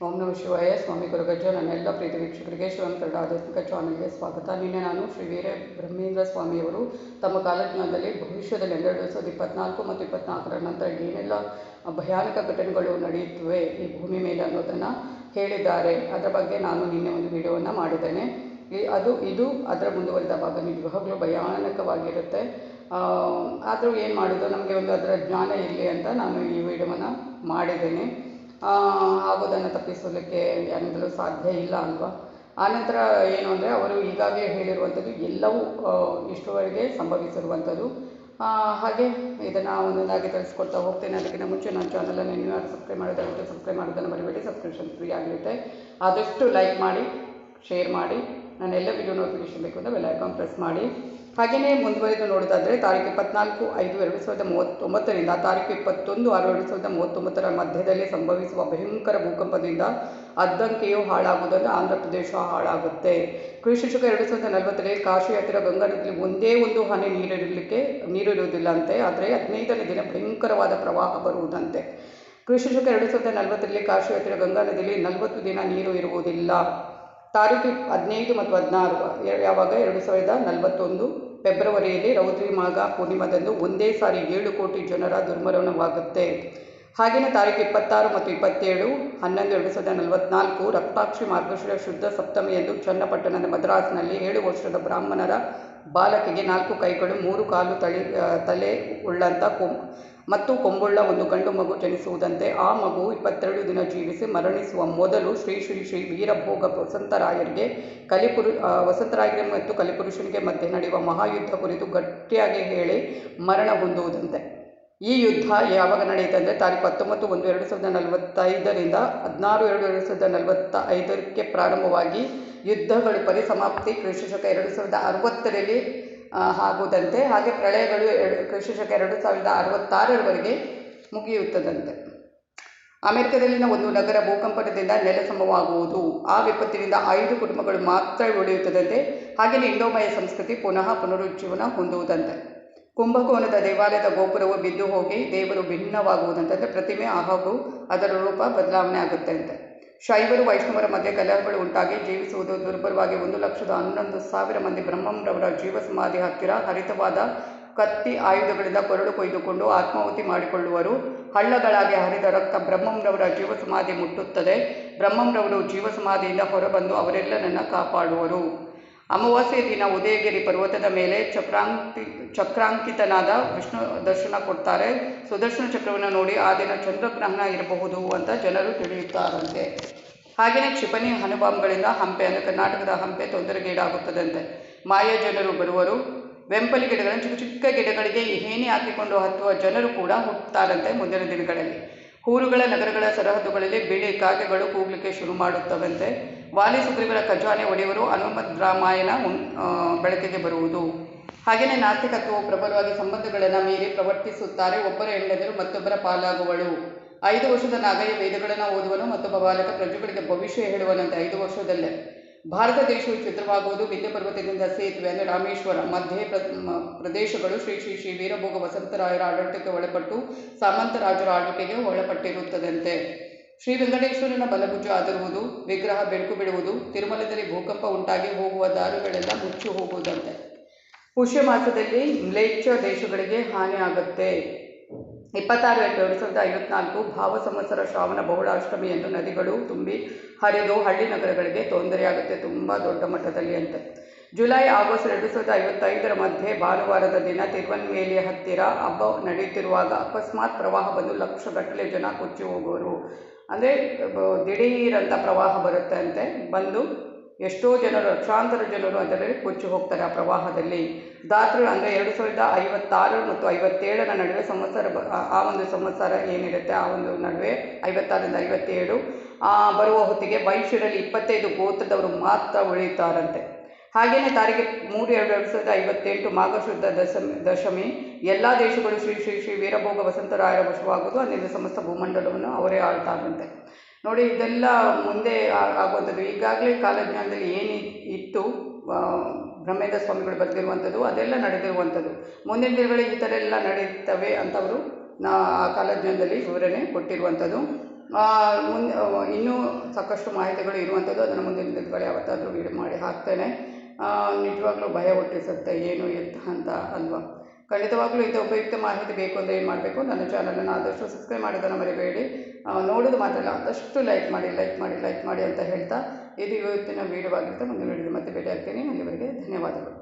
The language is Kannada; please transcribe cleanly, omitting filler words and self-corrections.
ಓಂ ನಮಃ ಶಿವಾಯ. ಸ್ವಾಮಿ ಗುರುಗಜ್ಜ. ನನ್ನೆಲ್ಲ ಪ್ರೀತಿ ವೀಕ್ಷಕರಿಗೆ ಶಿವನ್ ಕನ್ನಡ ಆಧ್ಯಾತ್ಮಿಕ ಚಾನಲ್ಗೆ ಸ್ವಾಗತ. ನಿನ್ನೆ ನಾನು ಶ್ರೀ ವೀರ ಬ್ರಹ್ಮೇಂದ್ರ ಸ್ವಾಮಿಯವರು ತಮ್ಮ ಕಾಲಜ್ಞಾನದಲ್ಲಿ ಭವಿಷ್ಯದಲ್ಲಿ 2024 ಮತ್ತು 24ರ ನಂತರ ಏನೆಲ್ಲ ಭಯಾನಕ ಘಟನೆಗಳು ನಡೆಯುತ್ತವೆ ಈ ಭೂಮಿ ಮೇಲೆ ಅನ್ನೋದನ್ನು ಹೇಳಿದ್ದಾರೆ. ಅದರ ಬಗ್ಗೆ ನಾನು ನಿನ್ನೆ ಒಂದು ವಿಡಿಯೋವನ್ನು ಮಾಡಿದ್ದೇನೆ. ಇದು ಅದರ ಮುಂದುವರಿದ ಭಾಗ. ನಿಜವಾಗ್ಲೂ ಭಯಾನಕವಾಗಿರುತ್ತೆ. ಆದರೂ ಏನು ಮಾಡೋದು, ನಮಗೆ ಒಂದು ಅದರ ಜ್ಞಾನ ಇರಲಿ ಅಂತ ನಾನು ಈ ವಿಡಿಯೋವನ್ನು ಮಾಡಿದ್ದೇನೆ. ಆಗೋದನ್ನು ತಪ್ಪಿಸಲಿಕ್ಕೆ ಯಾರಿಂದಲೂ ಸಾಧ್ಯ ಇಲ್ಲ ಅಲ್ವಾ. ಆನಂತರ ಏನು ಅಂದರೆ, ಅವರು ಈಗಾಗಲೇ ಹೇಳಿರುವಂಥದ್ದು ಎಲ್ಲವೂ ಇಷ್ಟುವರೆಗೆ ಸಂಭವಿಸಿರುವಂಥದ್ದು. ಹಾಗೆ ಇದನ್ನು ಒಂದೊಂದಾಗಿ ತಿಳಿಸ್ಕೊಡ್ತಾ ಹೋಗ್ತೇನೆ. ಅದಕ್ಕಿಂತ ಮುಂಚೆ ನನ್ನ ಚಾನಲನ್ನು ನೀವು ಯಾರು ಸಬ್ಸ್ಕ್ರೈಬ್ ಮಾಡೋದಾಗುತ್ತೆ ಸಬ್ಸ್ಕ್ರೈಬ್ ಮಾಡೋದನ್ನು ಮರಿಬೇಡಿ. ಸಬ್ಸ್ಕ್ರಿಪ್ಷನ್ ಫ್ರೀ ಆಗಿರುತ್ತೆ. ಆದಷ್ಟು ಲೈಕ್ ಮಾಡಿ, ಶೇರ್ ಮಾಡಿ, ನನ್ನೆಲ್ಲ ವಿಡಿಯೋ ನೋಟಿಫಿಕೇಶನ್ ಬೇಕು ಅಂದರೆ ಬೆಲ್ ಐಕಾನ್ ಪ್ರೆಸ್ ಮಾಡಿ. ಹಾಗೆಯೇ ಮುಂದುವರೆದು ನೋಡೋದಾದರೆ, ತಾರೀಕು 24/5/2039ರಿಂದ ತಾರೀಕು 21/6/2039 ಮಧ್ಯದಲ್ಲಿ ಸಂಭವಿಸುವ ಭಯಂಕರ ಭೂಕಂಪದಿಂದ ಅದ್ದಂಕಿಯು ಹಾಳಾಗುವುದನ್ನು ಆಂಧ್ರ ಪ್ರದೇಶ ಹಾಳಾಗುತ್ತೆ. ಕ್ರಿಸ್ತಶಕ 2040ರಲ್ಲಿ ಕಾಶಿ ಹತ್ತಿರ ಗಂಗಾ ನದಿಯಲ್ಲಿ ಒಂದೇ ಒಂದು ಹನಿ ನೀರಿರುವುದಿಲ್ಲಂತೆ. ಆದರೆ 15ನೇ ದಿನ ಭಯಂಕರವಾದ ಪ್ರವಾಹ ಬರುವುದಂತೆ. ಕ್ರಿಸ್ತಶಕ 2040ರಲ್ಲಿ ಕಾಶಿ ಹತ್ತಿರ ಗಂಗಾ ನದಿಯಲ್ಲಿ 40 ದಿನ ನೀರು ಇರುವುದಿಲ್ಲ. ತಾರೀಕು 15 ಮತ್ತು 16 ಯಾವಾಗ 2041 ಫೆಬ್ರವರಿಯಲ್ಲಿ ರೌದ್ರಿ ಮಾಘ ಪೂರ್ಣಿಮಾದಂದು ಒಂದೇ ಸಾರಿ 7 ಕೋಟಿ ಜನರ ದುರ್ಮರಣವಾಗುತ್ತೆ. ಹಾಗೆಯೇ ತಾರೀಕು 26 ಮತ್ತು 27/11/2044 ರಕ್ತಾಕ್ಷಿ ಮಾರ್ಗಶಿರ ಶುದ್ಧ ಸಪ್ತಮಿಯಂದು ಚನ್ನಪಟ್ಟಣದ ಮದ್ರಾಸ್ನಲ್ಲಿ 7 ವರ್ಷದ ಬ್ರಾಹ್ಮಣರ ಬಾಲಕಿಗೆ 4 ಕೈಗಳು 3 ಕಾಲು ತಲೆ ಉಳ್ಳಂಥ ಮತ್ತು ಕೊಂಬುಳ್ಳ ಒಂದು ಗಂಡು ಮಗು ಜನಿಸುವುದಂತೆ. ಆ ಮಗು 22 ದಿನ ಜೀವಿಸಿ ಮರಣಿಸುವ ಮೊದಲು ಶ್ರೀ ಶ್ರೀ ಶ್ರೀ ವೀರಭೋಗ ವಸಂತರಾಯರಿಗೆ ಮತ್ತು ಕಲಿಪುರುಷನಿಗೆ ಮಧ್ಯೆ ನಡೆಯುವ ಮಹಾಯುದ್ಧ ಕುರಿತು ಗಟ್ಟಿಯಾಗಿ ಹೇಳಿ ಮರಣ ಹೊಂದುವುದಂತೆ. ಈ ಯುದ್ಧ ಯಾವಾಗ ನಡೆಯುತ್ತೆ ಅಂದರೆ, ತಾರೀಕು 19/1/2045ರಿಂದ 16/2/2045 ಪ್ರಾರಂಭವಾಗಿ ಯುದ್ಧಗಳು ಪರಿಸಮಾಪ್ತಿ ಕ್ರಿಸ್ತಶಕ 2060ರಲ್ಲಿ ಆಗುವುದಂತೆ. ಹಾಗೆ ಪ್ರಳಯಗಳು ಕ್ರಿಸ್ತಶಕ 2066ರವರೆಗೆ ಮುಗಿಯುತ್ತದಂತೆ. ಅಮೆರಿಕದಲ್ಲಿನ ಒಂದು ನಗರ ಭೂಕಂಪನದಿಂದ ನೆಲಸಮವಾಗುವುದು. ಆ ವಿಪತ್ತಿನಿಂದ 5 ಕುಟುಂಬಗಳು ಮಾತ್ರ ಉಳಿಯುತ್ತದಂತೆ. ಹಾಗೆಯೇ ಇಂಡೋಮಯ ಸಂಸ್ಕೃತಿ ಪುನಃ ಪುನರುಜ್ಜೀವನ ಹೊಂದುವುದಂತೆ. ಕುಂಭಕೋಣದ ದೇವಾಲಯದ ಗೋಪುರವು ಬಿದ್ದು ಹೋಗಿ ದೇವರು ಭಿನ್ನವಾಗುವುದಂತೆ. ಅಂದರೆ ಪ್ರತಿಮೆ ಹಾಗೂ ಅದರ ರೂಪ ಬದಲಾವಣೆ ಆಗುತ್ತೆ ಅಂತೆ. ಶೈವರು ವೈಷ್ಣವರ ಮಧ್ಯೆ ಕಲಹಗಳು ಉಂಟಾಗಿ ಜೀವಿಸುವುದು ದುರ್ಬಲವಾಗಿ 1,11,000 ಮಂದಿ ಬ್ರಹ್ಮಂರವರ ಜೀವ ಸಮಾಧಿ ಹತ್ತಿರ ಹರಿತವಾದ ಕತ್ತಿ ಆಯುಧಗಳಿಂದ ಕೊರಳು ಕೊಯ್ದುಕೊಂಡು ಆತ್ಮಾಹುತಿ ಮಾಡಿಕೊಳ್ಳುವರು. ಹಳ್ಳಗಳಾಗಿ ಹರಿದ ರಕ್ತ ಬ್ರಹ್ಮಂರವರ ಜೀವ ಸಮಾಧಿ ಮುಟ್ಟುತ್ತದೆ. ಬ್ರಹ್ಮಂರವರು ಜೀವ ಸಮಾಧಿಯಿಂದ ಹೊರಬಂದು ಅವರೆಲ್ಲರನ್ನ ಕಾಪಾಡುವರು. ಅಮಾವಾಸ್ಯೆಯ ದಿನ ಉದಯಗಿರಿ ಪರ್ವತದ ಮೇಲೆ ಚಕ್ರಾಂಕಿತನಾದ ವಿಷ್ಣು ದರ್ಶನ ಕೊಡ್ತಾರೆ. ಸುದರ್ಶನ ಚಕ್ರವನ್ನು ನೋಡಿ ಆ ದಿನ ಚಂದ್ರಗ್ರಹಣ ಇರಬಹುದು ಅಂತ ಜನರು ತಿಳಿಯುತ್ತಾರಂತೆ. ಹಾಗೆಯೇ ಕ್ಷಿಪಣಿ ಅಣುಬಾಂಬ್ಗಳಿಂದ ಹಂಪೆ ಅಂದರೆ ಕರ್ನಾಟಕದ ಹಂಪೆ ತೊಂದರೆಗೀಡಾಗುತ್ತದಂತೆ. ಮಾಯ ಜನರು ಬರುವರು. ವೆಂಪಲಿ ಗಿಡಗಳನ್ನು ಚಿಕ್ಕ ಚಿಕ್ಕ ಗಿಡಗಳಿಗೆ ಏಣಿ ಹಾಕಿಕೊಂಡು ಹತ್ತುವ ಜನರು ಕೂಡ ಹುಟ್ಟುತ್ತಾರಂತೆ ಮುಂದಿನ ದಿನಗಳಲ್ಲಿ. ಊರುಗಳ ನಗರಗಳ ಸರಹದ್ದುಗಳಲ್ಲಿ ಬಿಳಿ ಕಾಗೆಗಳು ಕೂಗಲಿಕ್ಕೆ ಶುರು ಮಾಡುತ್ತವಂತೆ. ವಾಲಿ ಸುಗ್ರೀವರ ಖಜಾನೆ ಒಡೆಯವರು ಹನುಮದ್ ರಾಮಾಯಣ ಬೆಳಕಿಗೆ ಬರುವುದು. ಹಾಗೆಯೇ ನಾಸ್ತಿಕತ್ವವು ಪ್ರಬಲವಾಗಿ ಸಂಬಂಧಗಳನ್ನು ಮೀರಿ ಪ್ರವರ್ತಿಸುತ್ತಾರೆ. ಒಬ್ಬರ ಹೆಂಡತಿರು ಮತ್ತೊಬ್ಬರ ಪಾಲಾಗುವಳು. 5 ವರ್ಷದ ನಾಗಯ್ಯ ವೇದಗಳನ್ನು ಓದುವನು. ಮತ್ತೊಬ್ಬ ಬಾಲಕ ಪ್ರಜೆಗಳಿಗೆ ಭವಿಷ್ಯ ಹೇಳುವನಂತೆ. 5 ವರ್ಷದಲ್ಲೇ ಭಾರತ ದೇಶವು ಛಿದ್ರವಾಗುವುದು. ವಿಂಧ್ಯ ಪರ್ವತದಿಂದ ಸೇತುವೆ ಅಂದರೆ ರಾಮೇಶ್ವರ ಮಧ್ಯೆ ಪ್ರದೇಶಗಳು ಶ್ರೀ ಶ್ರೀ ಶ್ರೀ ವೀರಭೋಗ ವಸಂತರಾಯರ ಆಡಳಿತಕ್ಕೆ ಒಳಪಟ್ಟು ಸಾಮಂತ ರಾಜರ ಆಳ್ವಿಕೆಗೆ ಒಳಪಟ್ಟಿರುತ್ತದಂತೆ. ಶ್ರೀ ವೆಂಕಟೇಶ್ವರನ ಬಲಭುಜ ಅದರುವುದು. ವಿಗ್ರಹ ಬೆಳಕು ಬಿಡುವುದು. ತಿರುಮಲದಲ್ಲಿ ಭೂಕಂಪ ಉಂಟಾಗಿ ಹೋಗುವ ದಾರಿಗಳೆಲ್ಲ ಮುಚ್ಚಿ ಹೋಗುವುದಂತೆ. ಪುಷ್ಯ ಮಾಸದಲ್ಲಿ ಮ್ಲೇಚ್ಛ ದೇಶಗಳಿಗೆ ಹಾನಿ ಆಗುತ್ತೆ. 26/8/2054 ಭಾವ ಸಂವತ್ಸರ ಶ್ರಾವಣ ಬಹುಳಾಷ್ಟಮಿಯಂದು ನದಿಗಳು ತುಂಬಿ ಹರಿದು ಹಳ್ಳಿ ನಗರಗಳಿಗೆ ತೊಂದರೆಯಾಗುತ್ತೆ, ತುಂಬ ದೊಡ್ಡ ಮಟ್ಟದಲ್ಲಿ ಅಂತ. ಜುಲೈ-ಆಗಸ್ಟ್ 2055ರ ಮಧ್ಯೆ ಭಾನುವಾರದ ದಿನ ತಿರುವನ್ವೇಲಿಯ ಹತ್ತಿರ ಹಬ್ಬ ನಡೆಯುತ್ತಿರುವಾಗ ಅಕಸ್ಮಾತ್ ಪ್ರವಾಹ ಬಂದು ಲಕ್ಷಗಟ್ಟಲೆ ಜನ ಕೊಚ್ಚಿ ಹೋಗುವರು. ಅಂದರೆ ದಿಢೀರಂಥ ಪ್ರವಾಹ ಬರುತ್ತೆ ಅಂತೆ. ಬಂದು ಎಷ್ಟೋ ಜನರು, ಲಕ್ಷಾಂತರ ಜನರು ಅದರಲ್ಲಿ ಕೊಚ್ಚಿ ಹೋಗ್ತಾರೆ ಆ ಪ್ರವಾಹದಲ್ಲಿ. ದಾತ್ರು ಅಂದರೆ 2056 ಮತ್ತು 57ರ ನಡುವೆ ಸಂವತ್ಸರ, ಆ ಒಂದು ಸಂವತ್ಸರ ಏನಿರುತ್ತೆ ಆ ಒಂದು ನಡುವೆ 56ರಿಂದ 57 ಬರುವ ಹೊತ್ತಿಗೆ ವೈಶ್ಯರಲ್ಲಿ 25 ಗೋತ್ರದವರು ಮಾತ್ರ ಉಳಿಯುತ್ತಾರಂತೆ. ಹಾಗೆಯೇ ತಾರೀಕು 3/2/2058 ಮಾಘ ಶುದ್ಧ ದಶಮಿ ಎಲ್ಲ ದೇಶಗಳು ಶ್ರೀ ಶ್ರೀ ಶ್ರೀ ವೀರಭೋಗ ವಸಂತರಾಯರ ವಶವಾಗುವುದು. ಅಲ್ಲಿಂದ ಸಮಸ್ತ ಭೂಮಂಡಲವನ್ನು ಅವರೇ ಆಳ್ತಾರಂತೆ. ನೋಡಿ, ಇದೆಲ್ಲ ಮುಂದೆ ಆಗುವಂಥದ್ದು. ಈಗಾಗಲೇ ಕಾಲಜ್ಞಾನದಲ್ಲಿ ಏನಿತ್ತು ಬ್ರಹ್ಮೇಂದ್ರ ಸ್ವಾಮಿಗಳು ಬರೆದಿರುವಂಥದ್ದು ಅದೆಲ್ಲ ನಡೆದಿರುವಂಥದ್ದು. ಮುಂದಿನ ದಿನಗಳಲ್ಲಿ ಈ ಥರ ಎಲ್ಲ ನಡೆಯುತ್ತವೆ ಅಂತ ಅವರು ಆ ಕಾಲಜ್ಞಾನದಲ್ಲಿ ವಿವರಣೆ ಕೊಟ್ಟಿರುವಂಥದ್ದು. ಮುಂದೆ ಇನ್ನೂ ಸಾಕಷ್ಟು ಮಾಹಿತಿಗಳು ಇರುವಂಥದ್ದು. ಅದನ್ನು ಮುಂದಿನ ದಿನಗಳು ಯಾವತ್ತಾದರೂ ವೀಡಿಯೋ ಮಾಡಿ ಹಾಕ್ತೇನೆ. ನಿಜವಾಗ್ಲೂ ಭಯ ಹುಟ್ಟಿಸುತ್ತೆ, ಏನು ಎತ್ತ ಅಂತ ಅಲ್ವಾ. ಖಂಡಿತವಾಗ್ಲೂ ಇಂಥ ಉಪಯುಕ್ತ ಮಾಹಿತಿ ಬೇಕು ಅಂದರೆ ಏನು ಮಾಡಬೇಕು, ನನ್ನ ಚಾನಲನ್ನು ಆದಷ್ಟು ಸಬ್ಸ್ಕ್ರೈಬ್ ಮಾಡೋದನ್ನು ಮರಿಬೇಡಿ. ನೋಡೋದು ಮಾತ್ರ ಅಲ್ಲ, ಆದಷ್ಟು ಲೈಕ್ ಮಾಡಿ ಅಂತ ಹೇಳ್ತಾ ಇದು ಇವತ್ತಿನ ವೀಡಿಯೋ ಆಗಿರುತ್ತೆ. ಮುಂದಿನ ವೀಡಿಯೋ ಮತ್ತೆ ಭೇಟಿ ಆಗ್ತೀನಿ. ಅಲ್ಲಿವರೆಗೆ ಧನ್ಯವಾದಗಳು.